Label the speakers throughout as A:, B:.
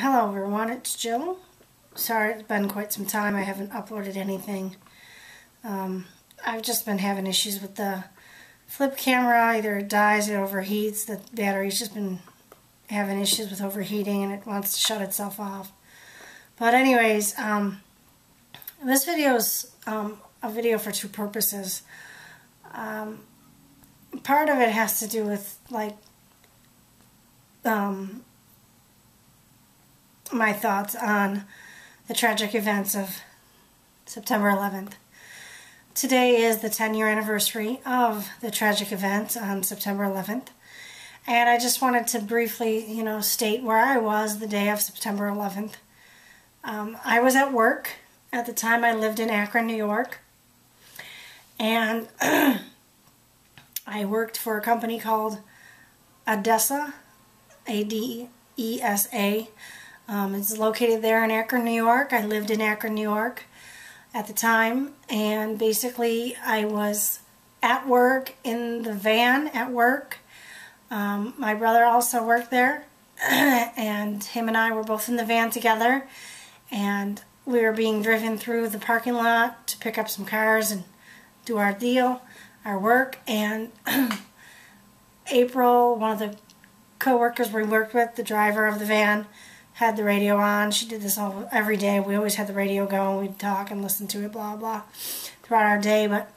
A: Hello everyone, it's Jill. Sorry, it's been quite some time. I haven't uploaded anything. I've just been having issues with the flip camera. Either it dies, it overheats. The battery's just been having issues with overheating and it wants to shut itself off. But anyways, this video is a video for two purposes. Part of it has to do with my thoughts on the tragic events of September 11th. Today is the 10-year anniversary of the tragic events on September 11th. And I just wanted to briefly, state where I was the day of September 11th. I was at work. At the time, I lived in Akron, New York. And I worked for a company called ADESA, A-D-E-S-A. It's located there in Akron, New York. I lived in Akron, New York at the time, and basically I was at work in the van at work. My brother also worked there, and him and I were both in the van together, and we were being driven through the parking lot to pick up some cars and do our deal, our work, and April, one of the co-workers we worked with, the driver of the van, had the radio on. She did this every day. We always had the radio going. We'd talk and listen to it, blah, blah, throughout our day. But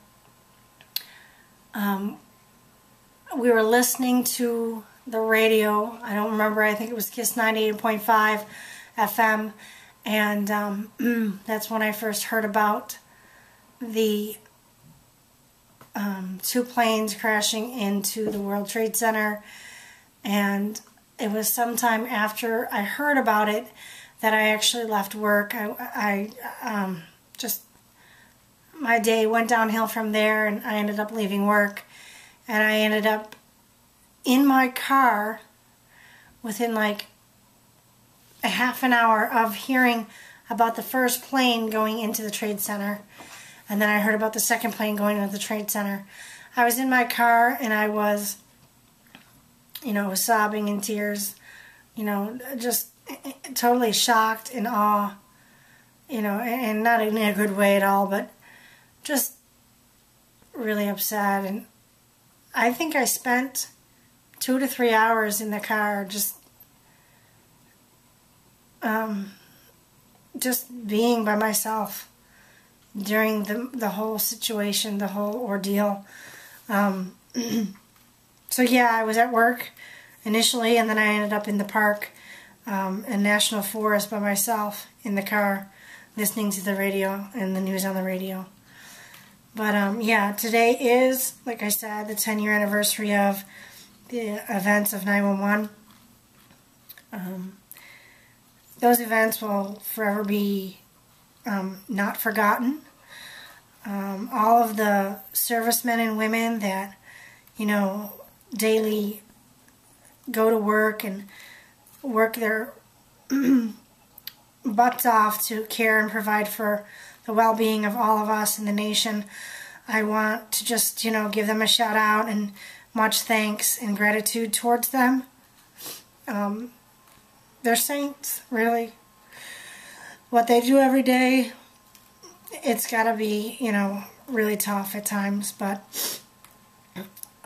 A: we were listening to the radio. I don't remember. I think it was KISS 98.5 FM. And that's when I first heard about the two planes crashing into the World Trade Center. And it was sometime after I heard about it that I actually left work. My day went downhill from there, and I ended up leaving work. And I ended up in my car within like a half an hour of hearing about the first plane going into the Trade Center. And then I heard about the second plane going into the Trade Center. I was in my car and I was sobbing in tears, just totally shocked, in awe, and not in a good way at all, but just really upset. And I think I spent 2 to 3 hours in the car just being by myself during the whole situation, the whole ordeal. So yeah, I was at work initially, and then I ended up in the park in National Forest by myself in the car, listening to the radio and the news on the radio. But yeah, today is, like I said, the 10-year anniversary of the events of 9/11. Those events will forever be not forgotten. All of the servicemen and women that, daily go to work and work their butts off to care and provide for the well-being of all of us in the nation. I want to just, give them a shout out and much thanks and gratitude towards them. They're saints, really. What they do every day, it's got to be, really tough at times, but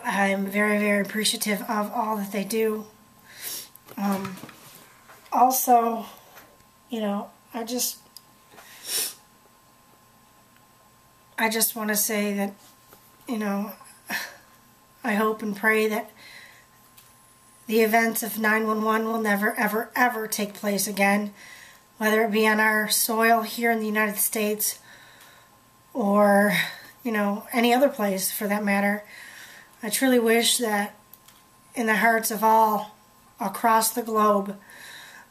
A: I'm very, very appreciative of all that they do. Also, I just want to say that, I hope and pray that the events of 9/11 will never, ever, ever take place again, whether it be on our soil here in the United States or, any other place for that matter. I truly wish that in the hearts of all across the globe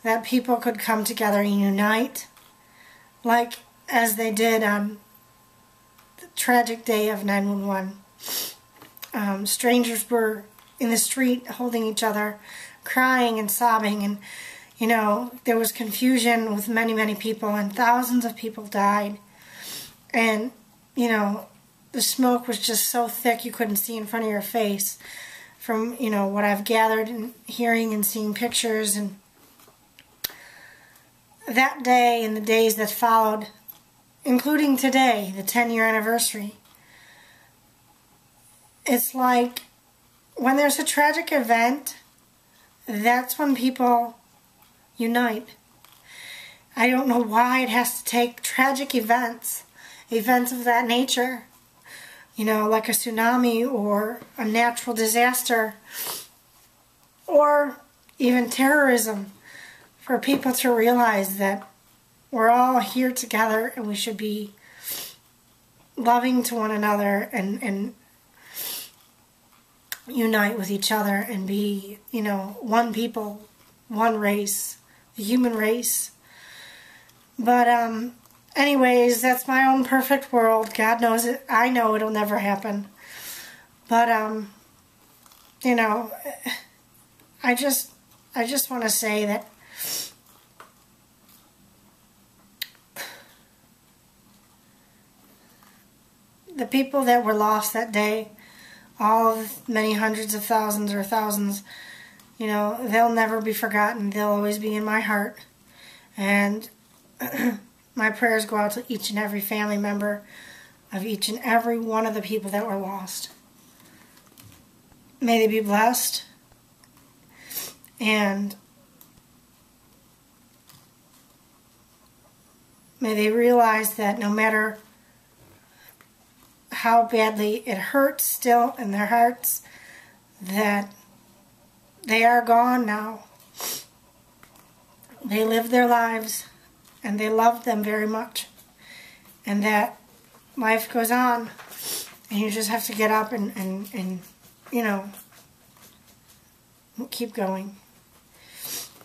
A: that people could come together and unite like as they did on the tragic day of 9/11. Strangers were in the street holding each other, crying and sobbing, and there was confusion with many, many people, and thousands of people died. And the smoke was just so thick you couldn't see in front of your face. From what I've gathered and hearing and seeing pictures, and that day and the days that followed, including today, the 10-year anniversary, it's like when there's a tragic event, that's when people unite. I don't know why it has to take tragic events of that nature, you know, like a tsunami or a natural disaster or even terrorism, for people to realize that we're all here together and we should be loving to one another and unite with each other and be, you know, one people, one race, the human race. But anyways, that's my own perfect world. God knows it. I know it'll never happen. But you know, I just want to say that the people that were lost that day, all of many hundreds of thousands or thousands, you know, they'll never be forgotten. They'll always be in my heart. And my prayers go out to each and every family member of each and every one of the people that were lost. May they be blessed. And may they realize that no matter how badly it hurts still in their hearts, that they are gone now. They lived their lives and they loved them very much. And that life goes on and you just have to get up and you know, keep going.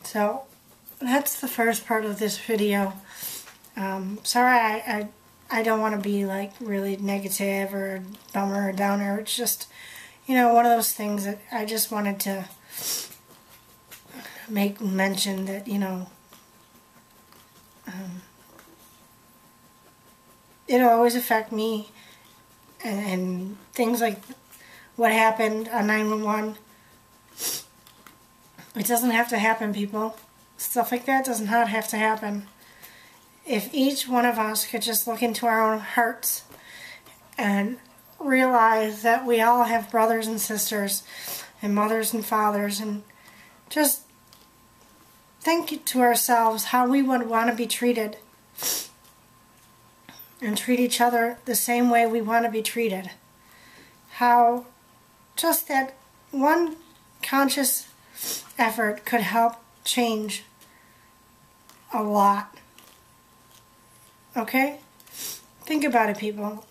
A: So that's the first part of this video. Sorry, I don't want to be like really negative or bummer or downer. It's just, you know, one of those things that I just wanted to make mention that, you know, it'll always affect me, and things like what happened on 911. It doesn't have to happen, people. Stuff like that does not have to happen. If each one of us could just look into our own hearts and realize that we all have brothers and sisters and mothers and fathers, and just think to ourselves how we would want to be treated and treat each other the same way we want to be treated. How just that one conscious effort could help change a lot. Okay? Think about it, people.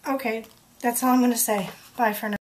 A: Okay, that's all I'm going to say. Bye for now.